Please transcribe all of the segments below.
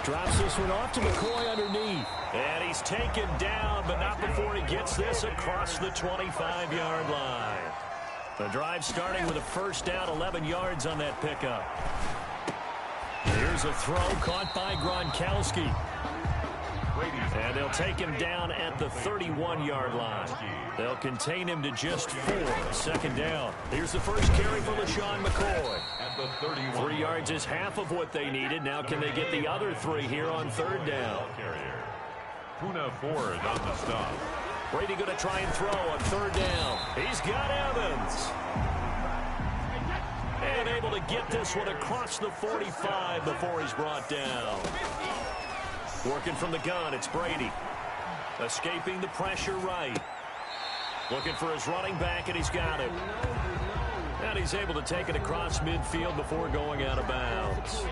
Drops this one off to McCoy underneath. And he's taken down, but not before he gets this across the 25-yard line. The drive starting with a first down, 11 yards on that pickup. Here's a throw caught by Gronkowski. And they'll take him down at the 31-yard line. They'll contain him to just 4. Second down. Here's the first carry for LaShawn McCoy. At the 31. 3 yards is half of what they needed. Now can they get the other 3 here on third down? Puna Ford on the stop. Brady going to try and throw on third down. He's got Evans. And able to get this one across the 45 before he's brought down. Working from the gun, it's Brady. Escaping the pressure right. Looking for his running back, and he's got it. And he's able to take it across midfield before going out of bounds.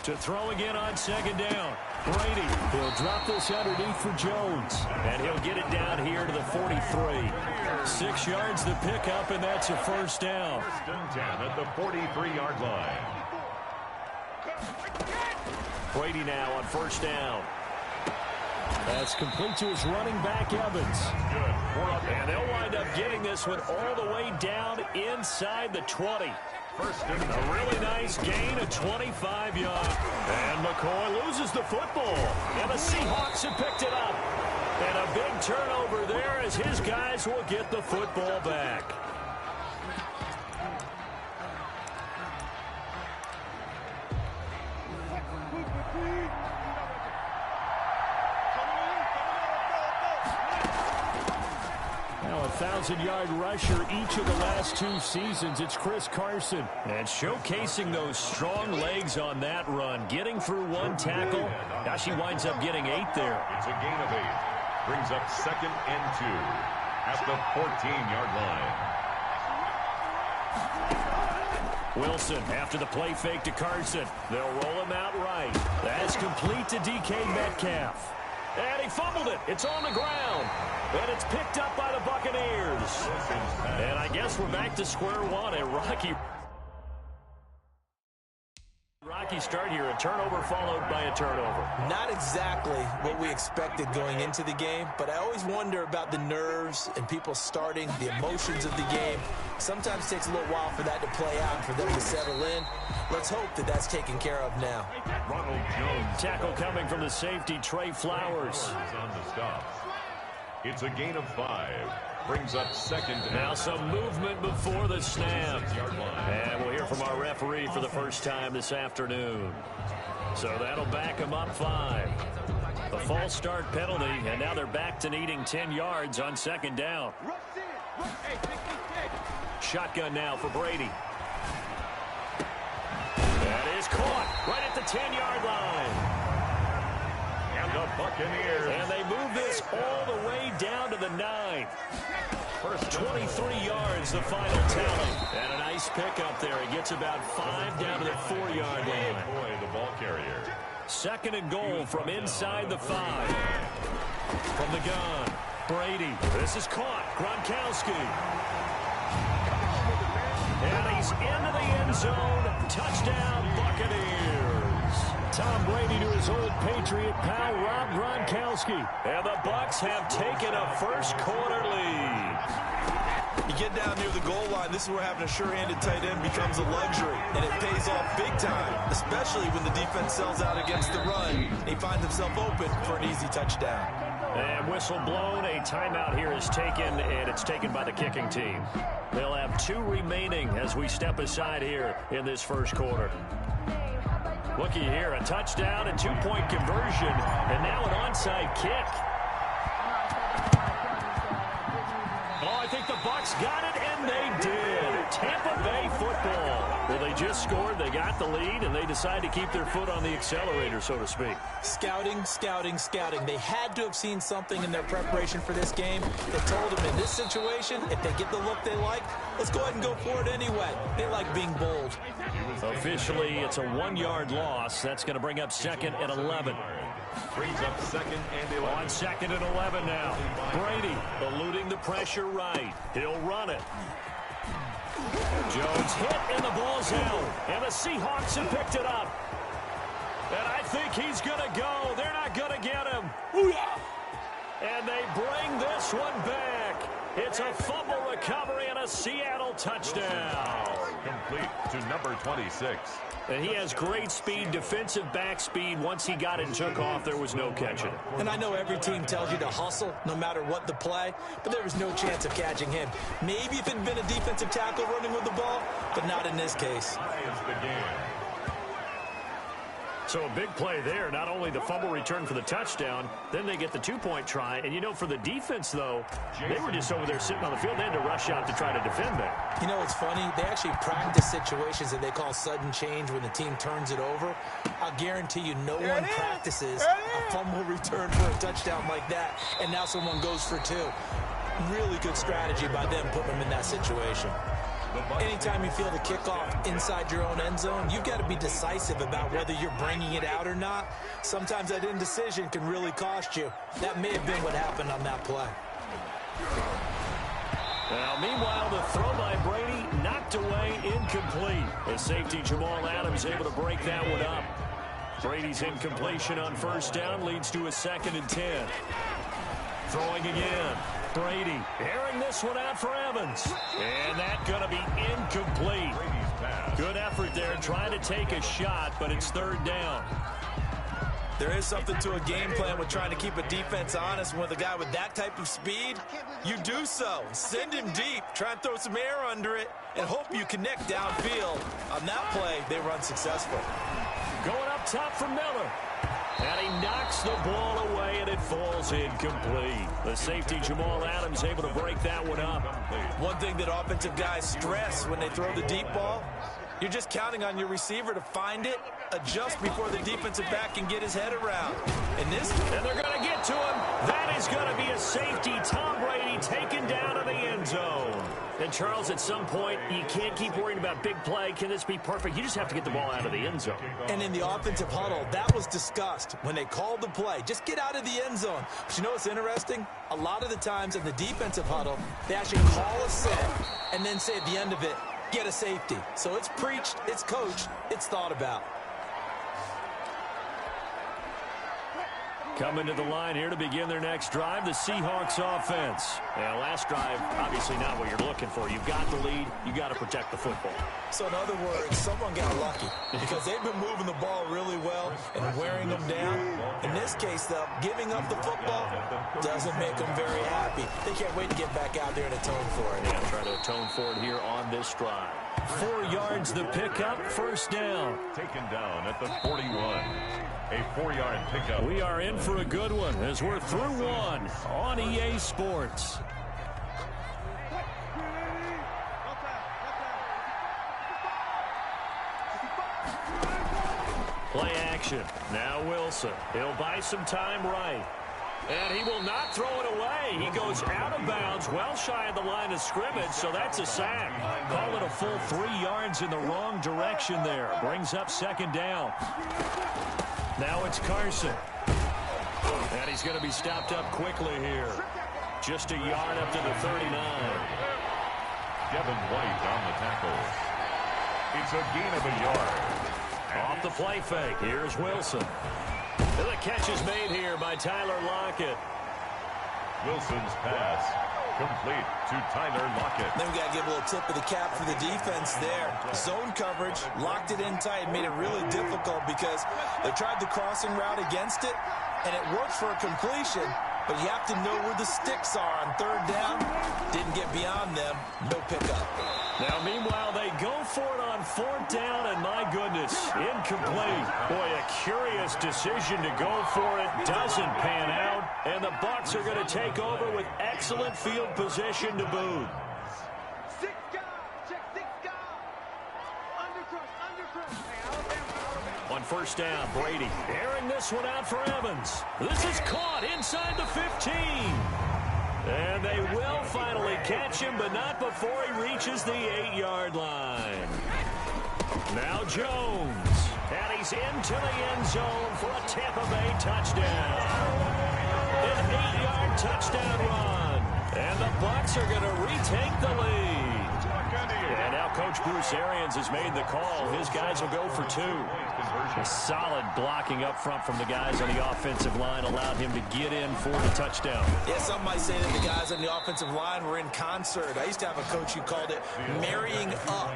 To throw again on second down. Brady, he'll drop this underneath for Jones. And he'll get it down here to the 43. 6 yards to pick up, and that's a first down. First and 10 at the 43-yard line. Brady now on first down. That's complete to his running back, Evans. Good. And they'll wind up getting this one all the way down inside the 20. First and a really nice gain of 25 yards. And McCoy loses the football. And the Seahawks have picked it up. And a big turnover there as his guys will get the football back. Now a 1,000-yard rusher each of the last 2 seasons. It's Chris Carson. And showcasing those strong legs on that run. Getting through 1 tackle. Now she winds up getting 8 there. It's a gain of 8. Brings up second and 2 at the 14-yard line. Wilson after the play fake to Carson. They'll roll him out right. That's complete to DK Metcalf. And he fumbled it. It's on the ground. And it's picked up by the Buccaneers. And I guess we're back to square one. A rocky start here. A turnover followed by a turnover. Not exactly what we expected going into the game, but I always wonder about the nerves and people starting, the emotions of the game. Sometimes it takes a little while for that to play out, for them to settle in. Let's hope that that's taken care of now. Ronald Jones. Tackle coming from the safety, Trey Flowers. On the stop. It's a gain of 5. Brings up second. Now some movement before the snap. And we'll hear from our referee for the first time this afternoon. So that'll back them up 5. The false start penalty, and now they're back to needing 10 yards on second down. Shotgun now for Brady. That is caught right at the 10-yard line. And the Buccaneers. And they move this all the way down to the 9. First 23 yards, the final tally. And a nice pickup there. He gets about 5 down to the 4-yard line. Boy, the ball carrier. Second and goal from inside the 5. From the gun, Brady. This is caught. Gronkowski. And he's into the end zone. Touchdown, Buccaneers. Tom Brady to his old Patriot pal, Rob Gronkowski. And the Bucs have taken a first-quarter lead. You get down near the goal line, this is where having a sure-handed tight end becomes a luxury, and it pays off big time, especially when the defense sells out against the run. He finds himself open for an easy touchdown. And whistle blown, a timeout here is taken, and it's taken by the kicking team. They'll have 2 remaining as we step aside here in this first quarter. Looky here, a touchdown, a 2-point conversion, and now an onside kick. Oh, I think the Bucs got it, and they did. Tampa Bay football. Well, they just scored, they got the lead, and they decide to keep their foot on the accelerator, so to speak. Scouting, scouting, scouting. They had to have seen something in their preparation for this game that told them in this situation, if they get the look they like, let's go ahead and go for it anyway. They like being bold. Officially, it's a 1-yard loss. That's going to bring up second and 11. Brings up second and 11. On second and 11 now. Brady eluding the pressure right. He'll run it. Jones hit, and the ball's out. And the Seahawks have picked it up. And I think he's going to go. They're not going to get him. And they bring this one back. It's a fumble recovery and a Seattle touchdown. Complete to number 26. And he has great speed, defensive back speed. Once he got it and took off, there was no catching it. And I know every team tells you to hustle no matter what the play, but there was no chance of catching him. Maybe if it had been a defensive tackle running with the ball, but not in this case. Ties the game. So a big play there, not only the fumble return for the touchdown, then they get the two-point try. And, you know, for the defense, though, they were just over there sitting on the field. They had to rush out to try to defend that. You know, it's funny. They actually practice situations that they call sudden change when the team turns it over. I'll guarantee you no one practices a fumble return for a touchdown like that, and now someone goes for two. Really good strategy by them putting them in that situation. Anytime you feel the kickoff inside your own end zone, you've got to be decisive about whether you're bringing it out or not. Sometimes that indecision can really cost you. That may have been what happened on that play. Now, meanwhile, the throw by Brady knocked away, incomplete. The safety Jamal Adams able to break that one up. Brady's incompletion on first down leads to a 2nd and 10. Throwing again. Brady airing this one out for Evans. And that's going to be incomplete. Good effort there trying to take a shot, but it's 3rd down. There is something to a game plan with trying to keep a defense honest with a guy with that type of speed. You do so. Send him deep. Try and throw some air under it and hope you connect downfield. On that play, they run successful. Going up top for Miller. And he knocks the ball away, and it falls incomplete. The safety, Jamal Adams, able to break that one up. One thing that offensive guys stress when they throw the deep ball, you're just counting on your receiver to find it, adjust before the defensive back can get his head around. And they're going to get to him. That is going to be a safety. Tom Brady taken down to the end zone. And, Charles, at some point, you can't keep worrying about big play. Can this be perfect? You just have to get the ball out of the end zone. And in the offensive huddle, that was discussed when they called the play. Just get out of the end zone. But you know what's interesting? A lot of the times in the defensive huddle, they actually call a set and then say at the end of it, get a safety. So it's preached, it's coached, it's thought about. Coming to the line here to begin their next drive, the Seahawks offense. Yeah, last drive, obviously not what you're looking for. You've got the lead. You got to protect the football. So in other words, someone got lucky because they've been moving the ball really well and wearing them down. In this case, though, giving up the football doesn't make them very happy. They can't wait to get back out there and atone for it. Yeah, try to atone for it here on this drive. 4 yards the pickup, 1st down. Taken down at the 41. A 4-yard pickup. We are in for a good one as we're through one on EA Sports. Play action. Now Wilson. He'll buy some time right. And he will not throw it away. He goes out of bounds, well shy of the line of scrimmage, so that's a sack. Call it a full 3 yards in the wrong direction there. Brings up 2nd down. Now it's Carson. And he's going to be stopped up quickly here. Just a yard up to the 39. Devin White on the tackle. It's a gain of a yard. Off the play fake. Here's Wilson. And the catch is made here by Tyler Lockett. Wilson's pass complete to Tyler Lockett. Then we got to give a little tip of the cap for the defense there. Zone coverage, locked it in tight, made it really difficult because they tried the crossing route against it, and it worked for a completion, but you have to know where the sticks are on 3rd down. Didn't get beyond them. No pickup. Now, meanwhile, they go for it on 4th down, and my goodness, incomplete. Boy, a curious decision to go for it. Doesn't pan out, and the Bucs are going to take over with excellent field position to boot. On 1st down, Brady airing this one out for Evans. This is caught inside the 15. And they will finally catch him, but not before he reaches the 8-yard line. Now Jones. And he's into the end zone for a Tampa Bay touchdown. An 8-yard touchdown run. And the Bucs are going to retake the lead. And now Coach Coach Bruce Arians has made the call. His guys will go for 2. A solid blocking up front from the guys on the offensive line allowed him to get in for the touchdown. Yeah, some might say that the guys on the offensive line were in concert. I used to have a coach who called it marrying up,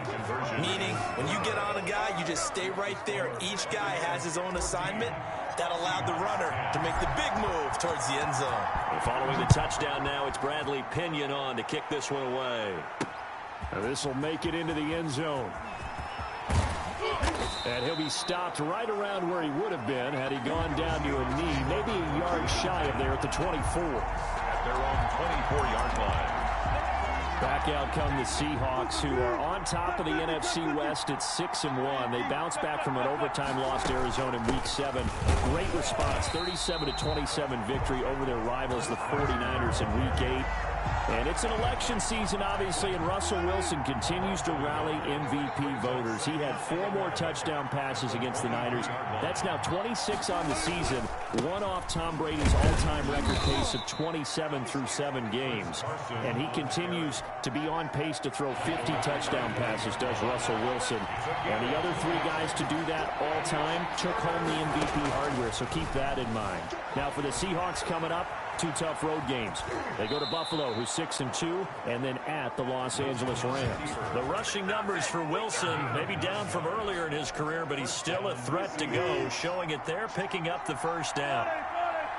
meaning when you get on a guy, you just stay right there. Each guy has his own assignment. That allowed the runner to make the big move towards the end zone. And following the touchdown now, it's Bradley Pinion on to kick this one away. This will make it into the end zone. And he'll be stopped right around where he would have been had he gone down to a knee, maybe a yard shy of there at the 24. At their own 24-yard line. Back out come the Seahawks, who are on top of the NFC West at 6-1. They bounced back from an overtime loss to Arizona in Week 7. Great response, 37-27 victory over their rivals, the 49ers, in Week 8. And it's an election season, obviously, and Russell Wilson continues to rally MVP voters. He had 4 more touchdown passes against the Niners. That's now 26 on the season, one off Tom Brady's all-time record pace of 27 through 7 games. And he continues to be on pace to throw 50 touchdown passes, does Russell Wilson. And the other 3 guys to do that all time took home the MVP hardware, so keep that in mind. Now for the Seahawks coming up, 2 tough road games. They go to Buffalo, who's 6-2, and then at the Los Angeles Rams. The rushing numbers for Wilson may be down from earlier in his career, but he's still a threat to go, showing it there, picking up the first down.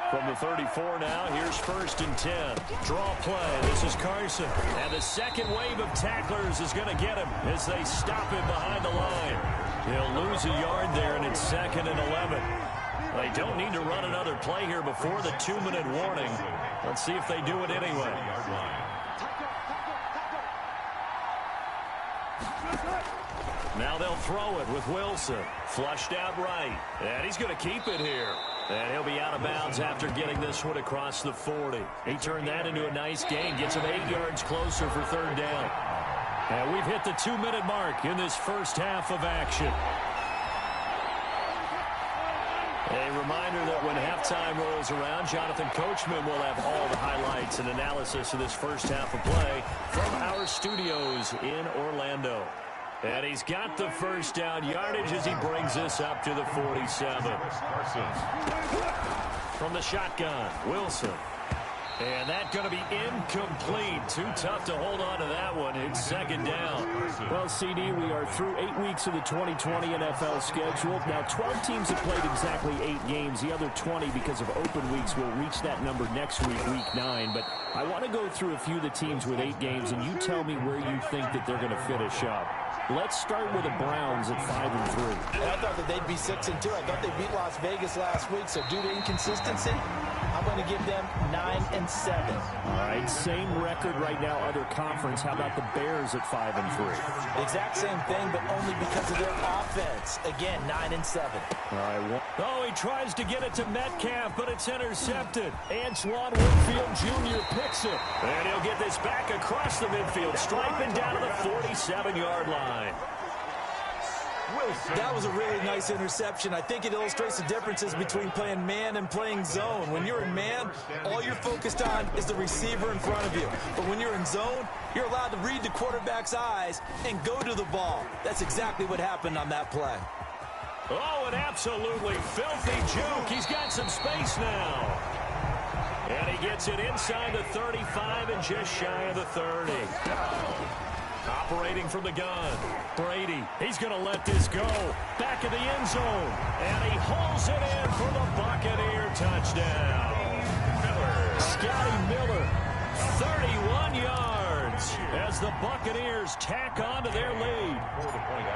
From the 34 now, here's 1st and 10. Draw play. This is Carson. And the second wave of tacklers is going to get him as they stop him behind the line. He'll lose a yard there, and it's 2nd and 11. They don't need to run another play here before the 2-minute warning. Let's see if they do it anyway. Now they'll throw it with Wilson. Flushed out right. And he's going to keep it here. And he'll be out of bounds after getting this one across the 40. He turned that into a nice gain. Gets him 8 yards closer for 3rd down. And we've hit the 2-minute mark in this first half of action. A reminder that when halftime rolls around, Jonathan Coachman will have all the highlights and analysis of this first half of play from our studios in Orlando. And he's got the first down yardage as he brings this up to the 47. From the shotgun, Wilson. And that's going to be incomplete. Too tough to hold on to that one. It's 2nd down. Well, CD, we are through 8 weeks of the 2020 NFL schedule. Now, 12 teams have played exactly 8 games. The other 20, because of open weeks, will reach that number next week, Week 9. But I want to go through a few of the teams with 8 games, and you tell me where you think that they're going to finish up. Let's start with the Browns at 5-3. I thought that they'd be 6-2. I thought they beat Las Vegas last week, so due to inconsistency, I'm going to give them 9-7. All right, same record right now, other conference. How about the Bears at 5-3? The exact same thing, but only because of their offense. Again, 9-7. All right. Oh, he tries to get it to Metcalf, but it's intercepted. Antoine Winfield Jr. picks it. And he'll get this back across the midfield, striping down to the 47-yard line. That was a really nice interception. I think it illustrates the differences between playing man and playing zone. When you're in man, all you're focused on is the receiver in front of you. But when you're in zone, you're allowed to read the quarterback's eyes and go to the ball. That's exactly what happened on that play. Oh, an absolutely filthy juke. He's got some space now. And he gets it inside the 35 and just shy of the 30. Operating from the gun, Brady. He's going to let this go. Back of the end zone. And he hauls it in for the Buccaneer touchdown. Scotty Miller, 31 yards as the Buccaneers tack on to their lead.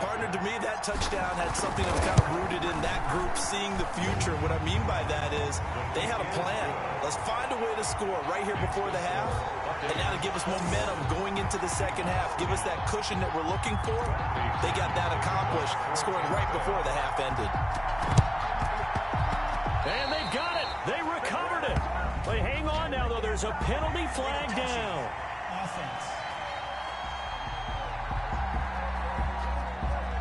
Partner, to me, that touchdown had something that was kind of rooted in that group seeing the future. What I mean by that is they had a plan. Let's find a way to score right here before the half. And now to give us momentum going into the second half, give us that cushion that we're looking for. They got that accomplished, scoring right before the half ended. And they've got it. They recovered it. But hang on now, though. There's a penalty flag down.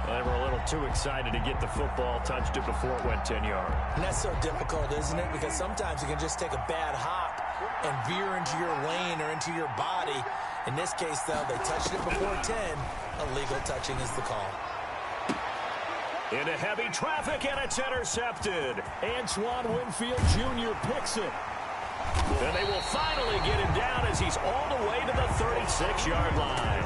They were a little too excited to get the football, touched it before it went 10 yards. And that's so difficult, isn't it? Because sometimes you can just take a bad hop and veer into your lane or into your body, In this case, though, they touched it before 10. Illegal touching is the call. Into heavy traffic, and it's intercepted. Antoine Winfield Jr. picks it. And they will finally get him down as he's all the way to the 36-yard line.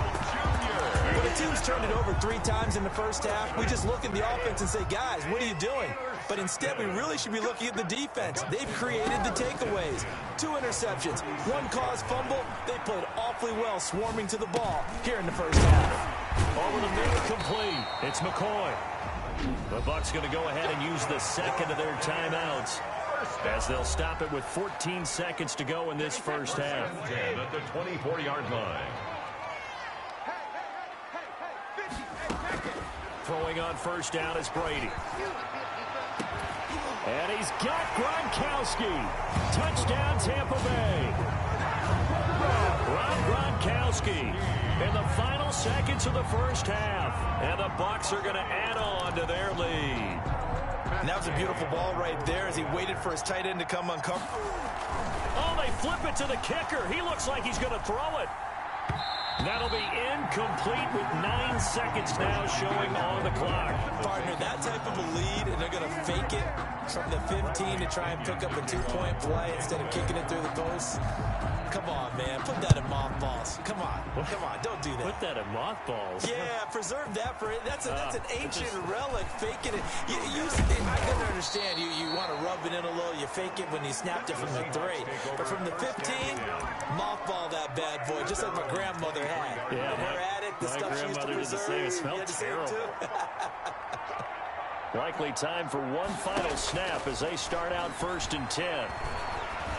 When a team's turned it over 3 times in the first half, we just look at the offense and say, guys, what are you doing? But instead, we really should be looking at the defense. They've created the takeaways. 2 interceptions, 1 caused fumble. They played awfully well swarming to the ball here in the first half. Over the middle, complete. It's McCoy. The Bucs going to go ahead and use the second of their timeouts, as they'll stop it with 14 seconds to go in this first half. 10 at the 24-yard line. Throwing on first down is Brady. And he's got Gronkowski. Touchdown, Tampa Bay. Gronkowski in the final seconds of the first half. And the Bucs are going to add on to their lead. And that was a beautiful ball right there as he waited for his tight end to come uncomfortable. Oh, they flip it to the kicker. He looks like he's going to throw it. That'll be incomplete with 9 seconds now showing on the clock. Partner, that type of a lead, and they're going to fake it from the 15 to try and pick up a 2-point play instead of kicking it through the post. Come on, man. Put that in mothballs. Come on. Come on. Don't do that. Put that in mothballs. Yeah, preserve that for it. That's an ancient relic. Faking it. I can understand. You want to rub it in a little. You fake it when you snapped it from the 3. But from the 15, mothball that bad boy, just like my grandmother had. Yeah, her attic, the stuff she used to preserve. It smelled terrible. Likely time for one final snap as they start out 1st and 10.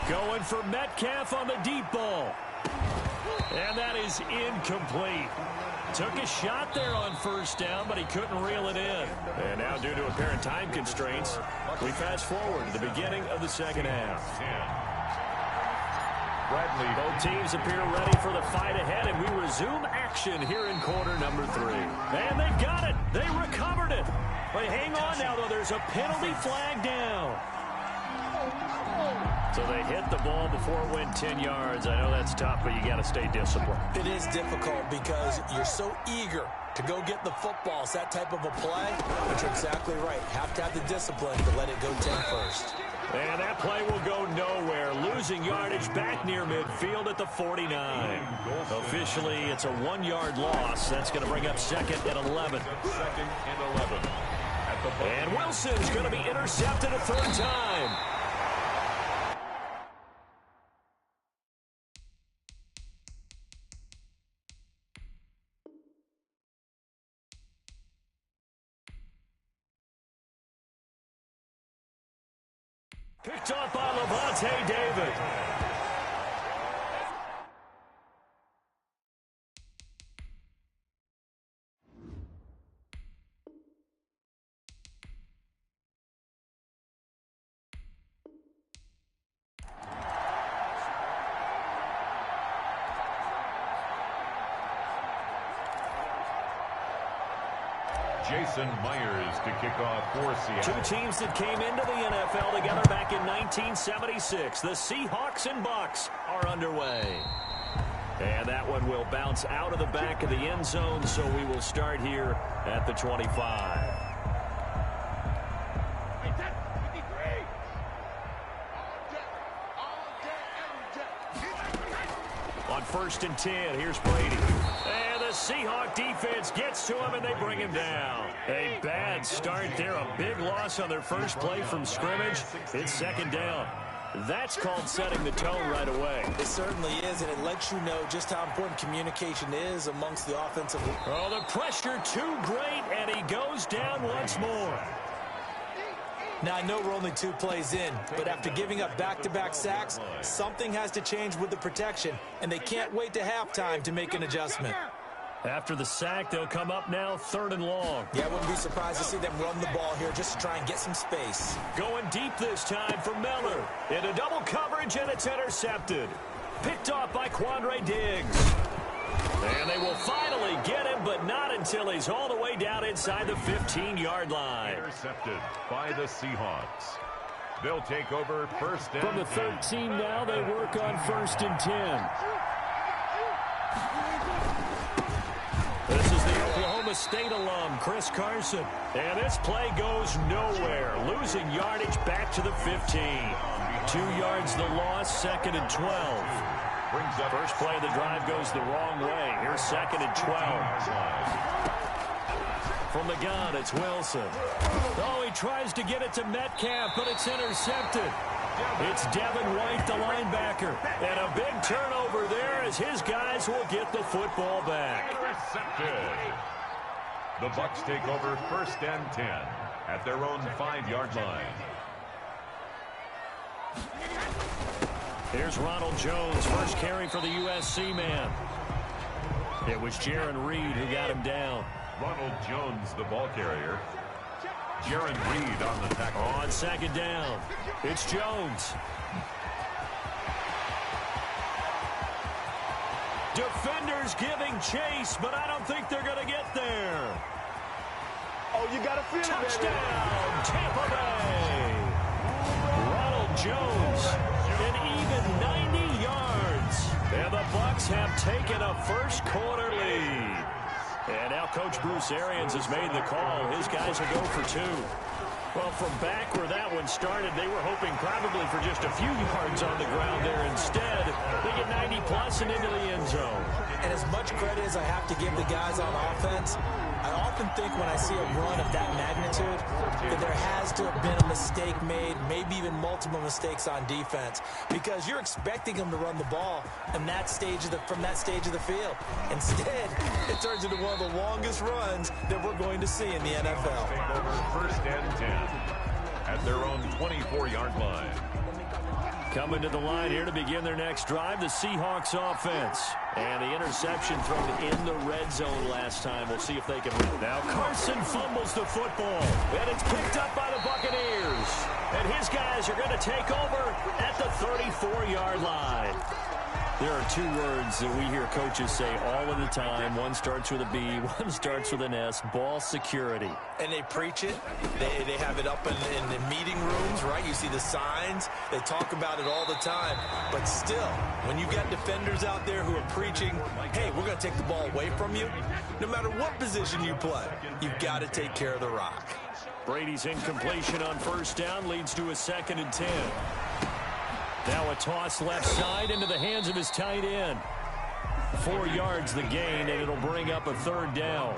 Going for Metcalf on the deep ball. And that is incomplete. Took a shot there on first down, but he couldn't reel it in. And now, due to apparent time constraints, we fast forward to the beginning of the second half. Bradley. Both teams appear ready for the fight ahead, and we resume action here in quarter number 3. And they've got it. They recovered it. But hang on now, though. There's a penalty flag down. So they hit the ball before it went 10 yards. I know that's tough, but you got to stay disciplined. It is difficult because you're so eager to go get the football. It's that type of a play, but you're exactly right. Have to have the discipline to let it go 10 first. And that play will go nowhere. Losing yardage back near midfield at the 49. Officially, it's a 1-yard loss. That's going to bring up 2nd and 11. 2nd and 11. And Wilson's going to be intercepted a 3rd time. Picked up by Levante David. Jason Myers to kick off for Seattle. 2 teams that came into the NFL together back in 1976. The Seahawks and Bucs are underway. And that one will bounce out of the back of the end zone, so we will start here at the 25. On 1st and 10, here's Brady. And the Seahawk defense gets to him, and they bring him down. A bad start there. A big loss on their first play from scrimmage. It's 2nd down. That's called setting the tone right away. It certainly is, and it lets you know just how important communication is amongst the offensive. Oh, the pressure too great, and he goes down once more. Now, I know we're only 2 plays in, but after giving up back-to-back sacks, something has to change with the protection, and they can't wait to halftime to make an adjustment. After the sack, they'll come up now 3rd and long. Yeah, I wouldn't be surprised to see them run the ball here just to try and get some space. Going deep this time for Miller. Into double coverage, and it's intercepted. Picked off by Quandre Diggs. And they will finally get him, but not until he's all the way down inside the 15-yard line. Intercepted by the Seahawks. They'll take over 1st and From the 13 now, they work on 1st and 10. Oklahoma State alum Chris Carson. And this play goes nowhere. Losing yardage back to the 15. 2 yards the loss, 2nd and 12. First play of the drive goes the wrong way. Here's 2nd and 12. From the gun, it's Wilson. Oh, he tries to get it to Metcalf, but it's intercepted. It's Devin White, the linebacker. And a big turnover there as his guys will get the football back. Intercepted. The Bucs take over 1st and 10 at their own 5-yard line. Here's Ronald Jones, first carry for the USC man. It was Jaron Reed who got him down. Ronald Jones, the ball carrier. Jaron Reed on the tackle. On 2nd down, it's Jones. Defenders giving chase, but I don't think they're going to get there. Oh, you got to feel it, baby. Touchdown, Tampa Bay. Ronald Jones, an even 90 yards. And the Bucs have taken a first quarter lead. And now Coach Bruce Arians has made the call. His guys will go for 2. Well, from back where that one started, they were hoping probably for just a few yards on the ground there. Instead, they get 90-plus and into the end zone. And as much credit as I have to give the guys on offense, I often think when I see a run of that magnitude that there has to have been a mistake made, maybe even multiple mistakes on defense, because you're expecting them to run the ball in that stage of from that stage of the field. Instead, it turns into one of the longest runs that we're going to see in the NFL. Take over 1st and 10 at their own 24-yard line. Coming to the line here to begin their next drive, the Seahawks offense. And the interception thrown in the red zone last time. We'll see if they can win. Now Carson fumbles the football. And it's picked up by the Buccaneers. And his guys are going to take over at the 34-yard line. There are 2 words that we hear coaches say all of the time. One starts with a B, one starts with an S, ball security. And they preach it. They have it up in the meeting rooms, right? You see the signs. They talk about it all the time. But still, when you got defenders out there who are preaching, hey, we're going to take the ball away from you, no matter what position you play, you've got to take care of the rock. Brady's incompletion on 1st down leads to a 2nd and 10. Now a toss left side into the hands of his tight end. 4 yards the gain, and it'll bring up a 3rd down.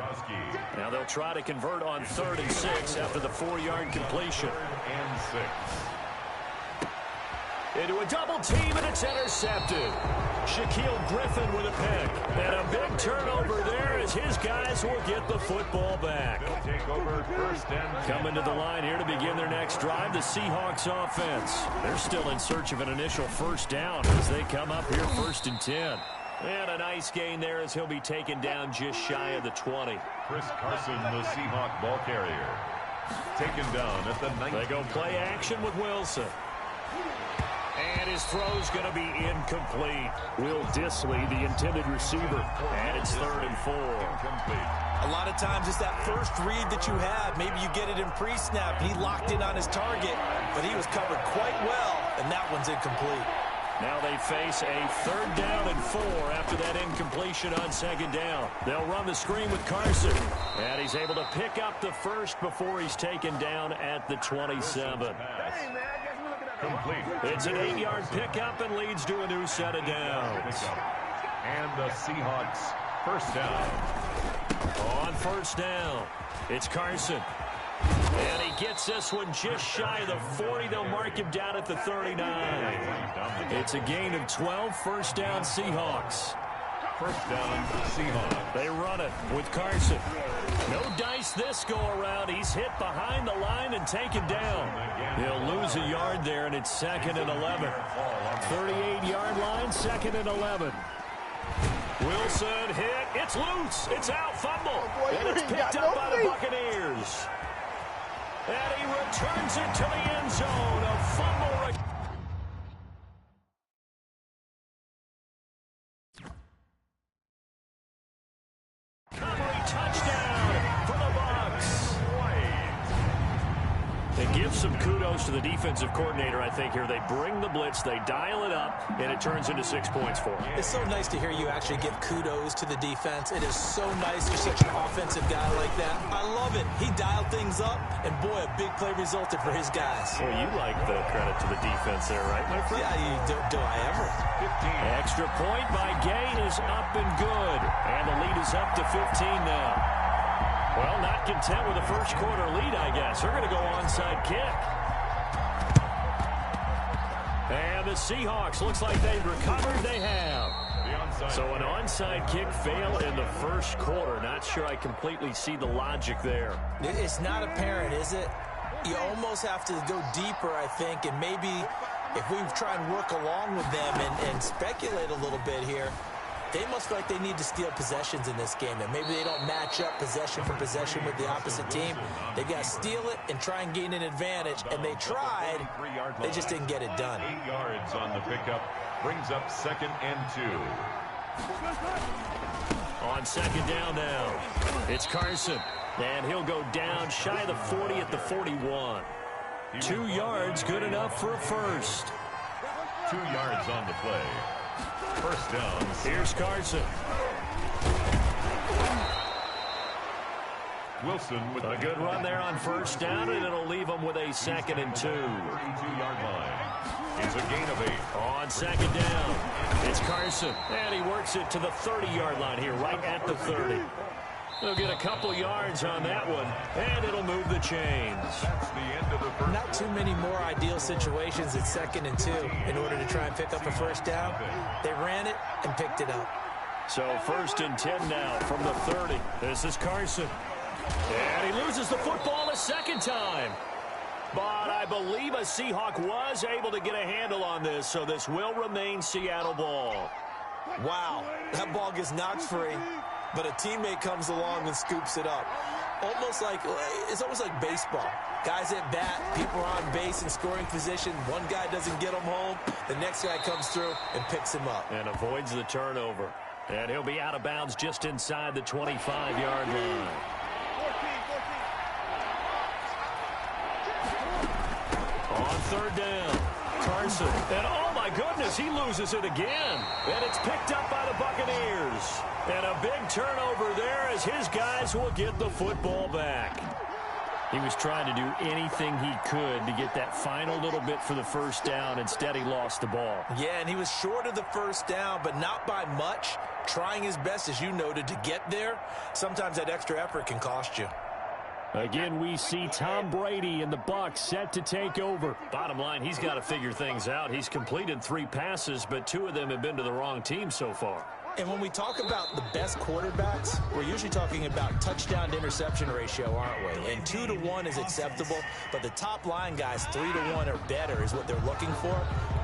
Now they'll try to convert on 3rd and 6 after the 4-yard completion. And 6. Into a double team, and it's intercepted. Shaquille Griffin with a pick. And a big turnover there as his guys will get the football back. They'll take over 1st and 10. Coming to the line here to begin their next drive, the Seahawks offense. They're still in search of an initial 1st down as they come up here 1st and 10. And a nice gain there as he'll be taken down just shy of the 20. Chris Carson, the Seahawk ball carrier, taken down at the 19. They go play action with Wilson. And his throw's going to be incomplete. Will Dissly, the intended receiver. And it's 3rd and 4. Incomplete. A lot of times it's that first read that you have. Maybe you get it in pre-snap, and he locked in on his target, but he was covered quite well, and that one's incomplete. Now they face a 3rd down and 4 after that incompletion on 2nd down. They'll run the screen with Carson. And he's able to pick up the first before he's taken down at the 27. Complete. It's an 8-yard pickup and leads to a new set of downs. And the Seahawks 1st down. On 1st down, it's Carson. And he gets this one just shy of the 40. They'll mark him down at the 39. It's a gain of 12, 1st down Seahawks. 1st down Seahawks. They run it with Carson. No dice this go-around. He's hit behind the line and taken down. He'll lose a yard there, and it's 2nd and 11. 38-yard line, 2nd and 11. Wilson hit. It's loose. It's out. Fumble. And it's picked up by the Buccaneers. And he returns it to the end zone. A fumble. Touchdown for the Bucs. It gives give some kudos to the defensive coordinator, I think, here. They bring the blitz, they dial it up, and it turns into 6 points for them. It's so nice to hear you actually give kudos to the defense. It is so nice you're such an offensive guy like that. I love it. He dialed things up, and boy, a big play resulted for his guys. Well, you like the credit to the defense there, right, my friend? Yeah, do I ever? 15. Extra point by Gain is up and good. And the lead is up to 15 now. Well, not content with a first quarter lead, I guess. They're going to go onside kick. And the Seahawks, looks like they've recovered. They have. So an onside kick fail in the first quarter. Not sure I completely see the logic there. It's not apparent, is it? You almost have to go deeper, I think, and maybe if we try and work along with them and speculate a little bit here, they must feel like they need to steal possessions in this game, and maybe they don't match up possession for possession with the opposite team. They've got to steal it and try and gain an advantage, and they tried. They just didn't get it done. 8 yards on the pickup brings up 2nd and 2. On second down now, it's Carson, and he'll go down shy of the 40 at the 41. 2 yards, good enough for a first. 2 yards on the play. First down. Here's Carson. Wilson with A good run there on first down, and it'll leave them with a 2nd and 2. 32-yard line. It's a gain of 8. On second down, it's Carson, and he works it to the 30-yard line here, right at the 30. They'll get a couple yards on that one, and it'll move the chains. That's the end of the first. Not too many more ideal situations at 2nd and 2 in order to try and pick up a first down. They ran it and picked it up. So 1st and 10 now from the 30. This is Carson. And he loses the football a second time. But I believe a Seahawk was able to get a handle on this, so this will remain Seattle ball. Wow, that ball gets knocked free, but a teammate comes along and scoops it up. It's almost like baseball. Guys at bat, people are on base in scoring position. One guy doesn't get him home. The next guy comes through and picks him up. And avoids the turnover. And he'll be out of bounds just inside the 25-yard line. On third down, Carson. And oh my goodness, he loses it again. And it's picked up by the Buccaneers. And a big turnover there as his guys will get the football back. He was trying to do anything he could to get that final little bit for the first down. Instead, he lost the ball. Yeah, and he was short of the first down, but not by much. Trying his best, as you noted, to get there. Sometimes that extra effort can cost you. Again, we see Tom Brady and the Bucs set to take over. Bottom line, he's got to figure things out. He's completed 3 passes, but 2 of them have been to the wrong team so far. And when we talk about the best quarterbacks, we're usually talking about touchdown to interception ratio, aren't we? And 2 to 1 is acceptable, but the top line guys, 3 to 1 or better is what they're looking for.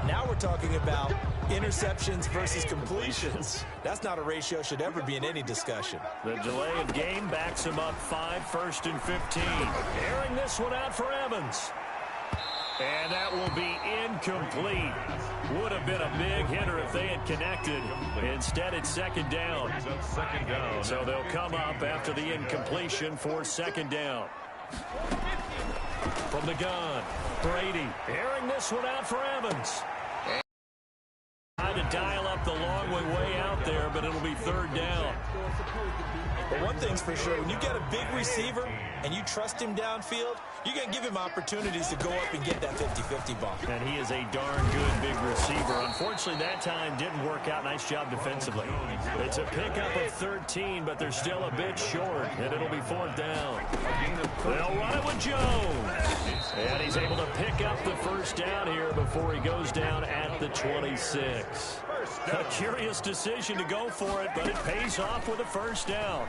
Now we're talking about interceptions versus completions. That's not a ratio should ever be in any discussion. The delay of game backs him up 5, 1st and 15. Airing this one out for Evans. And that will be incomplete. Would have been a big hitter if they had connected. Instead, it's 2nd down. So they'll come up after the incompletion for 2nd down. From the gun, Brady airing this one out for Evans. Trying to dial up the long way out there, but it'll be 3rd down. But one thing's for sure, when you get a big receiver and you trust him downfield, you're going to give him opportunities to go up and get that 50-50 ball. And he is a darn good big receiver. Unfortunately, that time didn't work out. Nice job defensively. It's a pickup of 13, but they're still a bit short, and it'll be 4th down. They'll run it with Jones. And he's able to pick up the first down here before he goes down at the 26. A curious decision to go for it, but it pays off with a first down.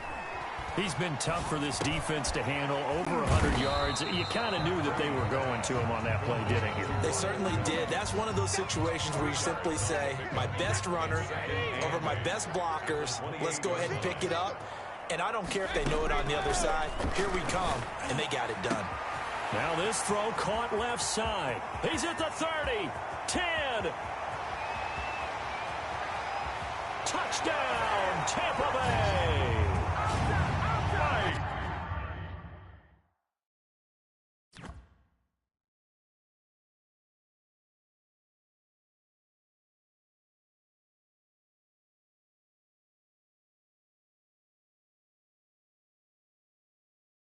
He's been tough for this defense to handle, over 100 yards. You kind of knew that they were going to him on that play, didn't you? They certainly did. That's one of those situations where you simply say, my best runner over my best blockers, let's go ahead and pick it up. And I don't care if they know it on the other side. Here we come, and they got it done. Now this throw caught left side. He's at the 30, 10. Touchdown, Tampa Bay.